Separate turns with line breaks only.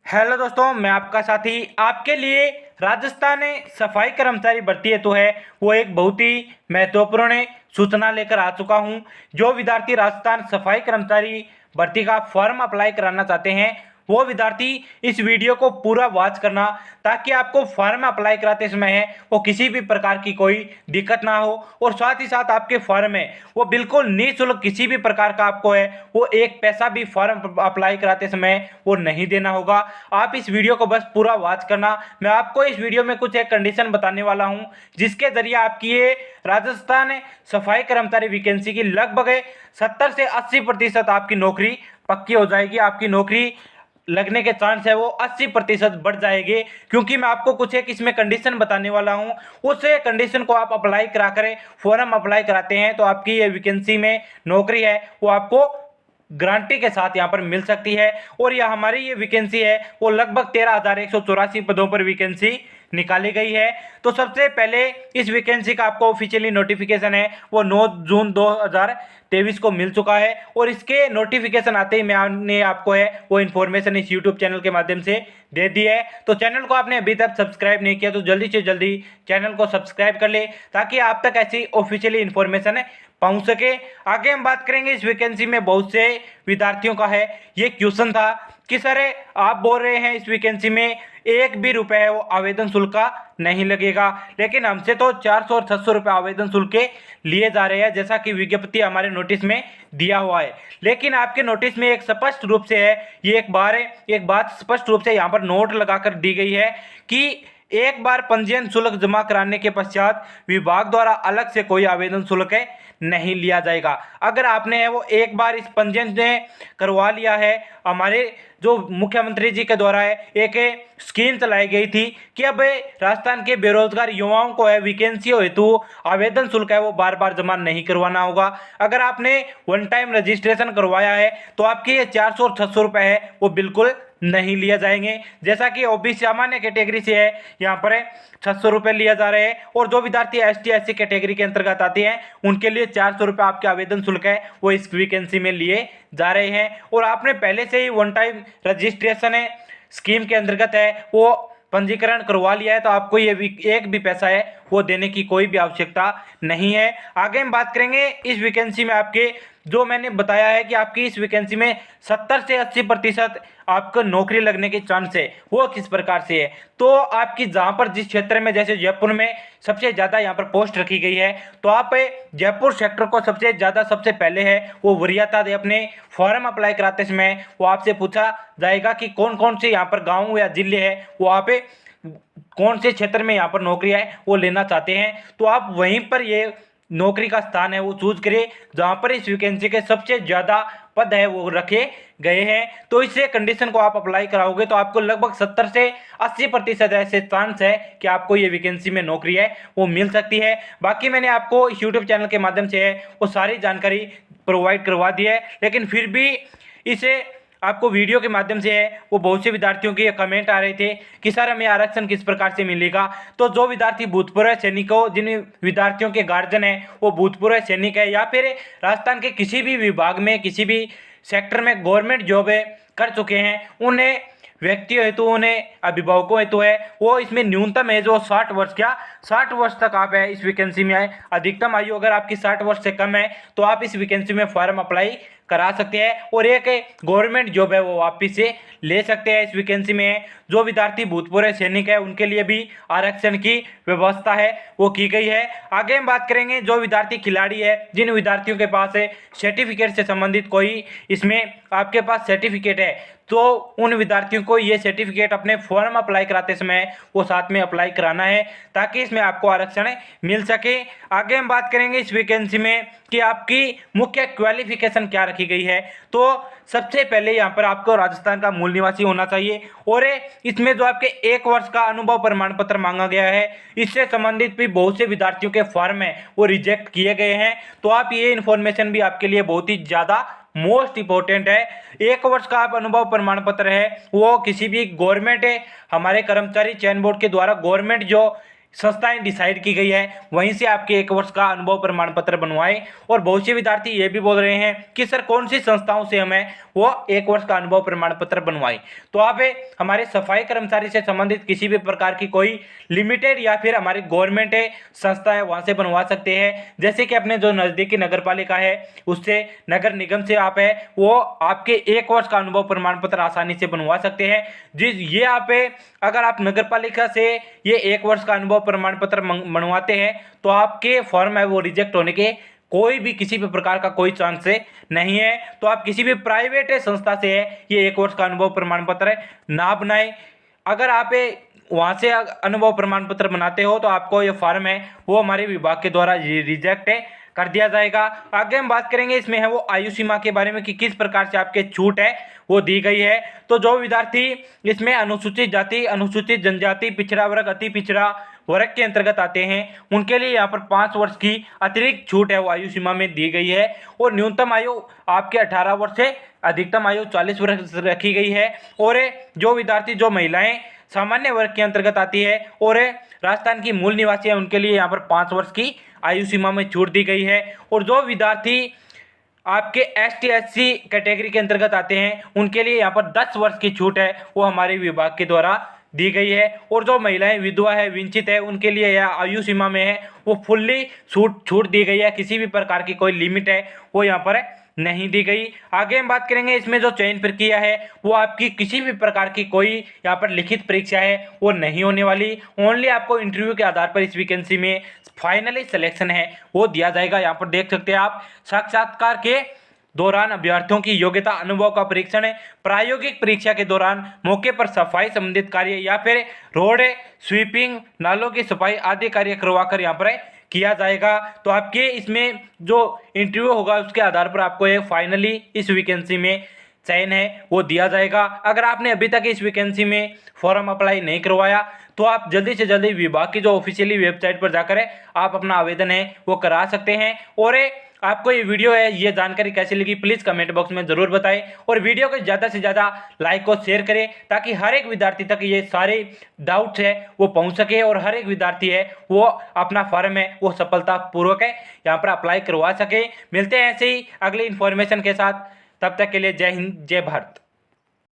Hello दोस्तों, मैं आपका साथी आपके लिए राजस्थान सफाई कर्मचारी भर्ती हेतु है वो एक बहुत ही महत्वपूर्ण सूचना लेकर आ चुका हूं। जो विद्यार्थी राजस्थान सफाई कर्मचारी भर्ती का फॉर्म अप्लाई कराना चाहते हैं वो विद्यार्थी इस वीडियो को पूरा वॉच करना, ताकि आपको फॉर्म अप्लाई कराते समय है वो किसी भी प्रकार की कोई दिक्कत ना हो। और साथ ही साथ आपके फॉर्म में वो बिल्कुल निःशुल्क किसी भी प्रकार का आपको है वो एक पैसा भी फॉर्म अप्लाई कराते समय वो नहीं देना होगा। आप इस वीडियो को बस पूरा वॉच करना। मैं आपको इस वीडियो में कुछ एक कंडीशन बताने वाला हूं जिसके जरिए आपकी ये राजस्थान सफाई कर्मचारी वैकेंसी की लगभग 70 से 80% आपकी नौकरी पक्की हो जाएगी। आपकी नौकरी लगने के चांस है वो 80% बढ़ जाएंगे, क्योंकि मैं आपको कुछ एक इसमें कंडीशन बताने वाला हूं। उस कंडीशन को आप अप्लाई करा करें, फॉर्म अप्लाई कराते हैं तो आपकी ये वैकेंसी में नौकरी है वो आपको गारंटी के साथ यहाँ पर मिल सकती है। और यह हमारी ये वैकेंसी है वो लगभग 13,184 पदों पर वैकेंसी निकाली गई है। तो सबसे पहले इस वैकेंसी का आपको ऑफिशियली नोटिफिकेशन है वो 9 जून 2023 को मिल चुका है। और इसके नोटिफिकेशन आते ही मैंने आपको है वो इन्फॉर्मेशन इस यूट्यूब चैनल के माध्यम से दे दी है। तो चैनल को आपने अभी तक सब्सक्राइब नहीं किया तो जल्दी से जल्दी चैनल को सब्सक्राइब कर ले, ताकि आप तक ऐसी ऑफिशियली इन्फॉर्मेशन पहुंच सके। आगे हम बात करेंगे इस वैकेंसी में बहुत से विद्यार्थियों का है ये क्वेश्चन था कि सर आप बोल रहे हैं इस वैकेंसी में एक भी रुपए है वो आवेदन शुल्क का नहीं लगेगा, लेकिन हमसे तो 400 और 600 रुपये आवेदन शुल्क के लिए जा रहे हैं, जैसा कि विज्ञप्ति हमारे नोटिस में दिया हुआ है। लेकिन आपके नोटिस में एक स्पष्ट रूप से है, ये एक बात स्पष्ट रूप से यहाँ पर नोट लगाकर दी गई है कि एक बार पंजीयन शुल्क जमा कराने के पश्चात विभाग द्वारा अलग से कोई आवेदन शुल्क नहीं लिया जाएगा। अगर आपने है वो एक बार इस पंजीयन में करवा लिया है, हमारे जो मुख्यमंत्री जी के द्वारा है एक स्कीम चलाई गई थी कि अब राजस्थान के बेरोजगार युवाओं को है वैकेंसी हेतु आवेदन शुल्क है वो बार बार जमा नहीं करवाना होगा। अगर आपने वन टाइम रजिस्ट्रेशन करवाया है तो आपके ये 400 और 600 रुपये है वो बिल्कुल नहीं लिए जाएंगे। जैसा कि ओबीसी सामान्य कैटेगरी से है यहाँ पर 600 रुपये लिया जा रहे हैं, और जो विद्यार्थी एसटी एससी कैटेगरी के अंतर्गत आते हैं उनके लिए 400 रुपये आपके आवेदन शुल्क है वो इस वैकेंसी में लिए जा रहे हैं। और आपने पहले से ही वन टाइम रजिस्ट्रेशन है स्कीम के अंतर्गत है वो पंजीकरण करवा लिया है तो आपको ये एक भी पैसा है वो देने की कोई भी आवश्यकता नहीं है। आगे हम बात करेंगे इस वैकेंसी में आपके जो मैंने बताया है कि आपकी इस वैकेंसी में 70 से 80% आपको नौकरी लगने के चांस है वो किस प्रकार से है। तो आपकी जहाँ पर जिस क्षेत्र में, जैसे जयपुर में सबसे ज़्यादा यहाँ पर पोस्ट रखी गई है, तो आप जयपुर सेक्टर को सबसे ज़्यादा सबसे पहले है वो वरीयता दे। अपने फॉर्म अप्लाई कराते समय वो आपसे पूछा जाएगा कि कौन कौन से यहाँ पर गाँव या जिले है वो आप कौन से क्षेत्र में यहाँ पर नौकरी है वो लेना चाहते हैं, तो आप वहीं पर ये नौकरी का स्थान है वो चूज करिए जहाँ पर इस वैकेंसी के सबसे ज़्यादा पद है वो रखे गए हैं। तो इससे कंडीशन को आप अप्लाई कराओगे तो आपको लगभग 70 से 80% ऐसे चांस है कि आपको ये वैकेंसी में नौकरी है वो मिल सकती है। बाकी मैंने आपको इस यूट्यूब चैनल के माध्यम से है वो सारी जानकारी प्रोवाइड करवा दी है, लेकिन फिर भी इसे आपको वीडियो के माध्यम से है वो बहुत से विद्यार्थियों के कमेंट आ रहे थे कि सर हमें आरक्षण किस प्रकार से मिलेगा। तो जो विद्यार्थी भूतपूर्व सैनिक हो, जिन विद्यार्थियों के गार्जियन है वो भूतपूर्व सैनिक है या फिर राजस्थान के किसी भी विभाग में किसी भी सेक्टर में गवर्नमेंट जॉब कर चुके हैं, उन्हें व्यक्तियों हेतु उन्हें अभिभावकों हेतु है वो इसमें न्यूनतम एज वो 60 वर्ष, क्या 60 वर्ष तक आप है इस वैकेंसी में आए। अधिकतम आयु अगर आपकी 60 वर्ष से कम है तो आप इस वैकेंसी में फॉर्म अप्लाई करा सकते हैं और एक गवर्नमेंट जॉब है वो वापिस से ले सकते हैं। इस वैकेंसी में जो विद्यार्थी भूतपूर्व सैनिक है उनके लिए भी आरक्षण की व्यवस्था है वो की गई है। आगे हम बात करेंगे जो विद्यार्थी खिलाड़ी है, जिन विद्यार्थियों के पास है सर्टिफिकेट से संबंधित कोई इसमें आपके पास सर्टिफिकेट है तो उन विद्यार्थियों को ये सर्टिफिकेट अपने फॉर्म अप्लाई कराते समय वो साथ में अप्लाई कराना है ताकि इसमें आपको आरक्षण मिल सके। आगे हम बात करेंगे इस वैकेंसी में कि आपकी मुख्य क्वालिफिकेशन क्या रखी गई है। तो सबसे पहले यहाँ पर आपको राजस्थान का मूल निवासी होना चाहिए और इसमें जो आपके 1 वर्ष का अनुभव प्रमाण पत्र मांगा गया है, इससे संबंधित भी बहुत से विद्यार्थियों के फॉर्म है वो रिजेक्ट किए गए हैं। तो आप ये इन्फॉर्मेशन भी आपके लिए बहुत ही ज़्यादा मोस्ट इंपॉर्टेंट है। 1 वर्ष का आप अनुभव प्रमाण पत्र है वो किसी भी गवर्नमेंट हमारे कर्मचारी चयन बोर्ड के द्वारा गवर्नमेंट जो संस्थाएं डिसाइड की गई है, वहीं से आपके 1 वर्ष का अनुभव प्रमाण पत्र बनवाएं। और बहुत से विद्यार्थी ये भी बोल रहे हैं कि सर कौन सी संस्थाओं से हमें वो 1 वर्ष का अनुभव प्रमाण पत्र बनवाएं। तो आप हमारे सफाई कर्मचारी से संबंधित किसी भी प्रकार की कोई लिमिटेड या फिर हमारी गवर्नमेंट संस्था है वहां से बनवा सकते हैं। जैसे कि अपने जो नज़दीकी नगर पालिका है उससे, नगर निगम से आप है वो आपके 1 वर्ष का अनुभव प्रमाण पत्र आसानी से बनवा सकते हैं। ये आप अगर आप नगर पालिका से ये 1 वर्ष का अनुभव प्रमाण पत्र बनवाते हैं तो आपके फॉर्म है वो रिजेक्ट होने के कोई भी किसी भी प्रकार का कोई चांस नहीं है। तो आप किसी भी प्राइवेट संस्था से है ये 1 वर्ष का अनुभव प्रमाण पत्र ना बनाए। अगर आप वहाँ से अनुभव प्रमाण पत्र बनाते हो तो आपको ये फॉर्म है वो हमारे विभाग के द्वारा रिजेक्ट कर दिया जाएगा। आगे हम बात करेंगे इसमें है वो आयु सीमा के बारे में कि किस प्रकार से आपके छूट है वो दी गई है। तो जो विद्यार्थी इसमें अनुसूचित जाति, अनुसूचित जनजाति, पिछड़ा वर्ग, अति पिछड़ा वर्ग के अंतर्गत आते हैं उनके लिए यहाँ पर 5 वर्ष की अतिरिक्त छूट है वो आयु सीमा में दी गई है। और न्यूनतम आयु आपके 18 वर्ष से अधिकतम आयु 40 वर्ष रखी गई है। और जो विद्यार्थी, जो महिलाएं सामान्य वर्ग के अंतर्गत आती है और राजस्थान की मूल निवासी है उनके लिए यहाँ पर 5 वर्ष की आयु सीमा में छूट दी गई है। और जो विद्यार्थी आपके ST SC कैटेगरी के अंतर्गत आते हैं उनके लिए यहाँ पर 10 वर्ष की छूट है वो हमारे विभाग के द्वारा दी गई है। और जो महिलाएं विधवा है, वंचित है, उनके लिए यह आयु सीमा में है वो फुल्ली छूट दी गई है। किसी भी प्रकार की कोई लिमिट है वो यहाँ पर नहीं दी गई। आगे हम बात करेंगे इसमें जो चयन प्रक्रिया है वो आपकी किसी भी प्रकार की कोई यहाँ पर लिखित परीक्षा है वो नहीं होने वाली। ओनली आपको इंटरव्यू के आधार पर इस वैकेंसी में फाइनली सिलेक्शन है वो दिया जाएगा। यहाँ पर देख सकते हैं आप, साक्षात्कार के दौरान अभ्यर्थियों की योग्यता, अनुभव का परीक्षण है। प्रायोगिक परीक्षा के दौरान मौके पर सफाई संबंधित कार्य या फिर रोड स्वीपिंग, नालों की सफाई आदि कार्य करवाकर यहाँ पर किया जाएगा। तो आपके इसमें जो इंटरव्यू होगा उसके आधार पर आपको ये फाइनली इस वैकेंसी में चयन है वो दिया जाएगा। अगर आपने अभी तक इस वैकेंसी में फॉर्म अप्लाई नहीं करवाया तो आप जल्दी से जल्दी विभाग की जो ऑफिशियली वेबसाइट पर जाकर आप अपना आवेदन है वो करा सकते हैं। और आपको ये वीडियो है ये जानकारी कैसी लगी प्लीज़ कमेंट बॉक्स में ज़रूर बताएं। और वीडियो को ज़्यादा से ज़्यादा लाइक और शेयर करें ताकि हर एक विद्यार्थी तक ये सारे डाउट्स है वो पहुंच सके और हर एक विद्यार्थी है वो अपना फॉर्म है वो सफलतापूर्वक है यहाँ पर अप्लाई करवा सके। मिलते हैं ऐसे ही अगली इन्फॉर्मेशन के साथ, तब तक के लिए जय हिंद, जय भारत।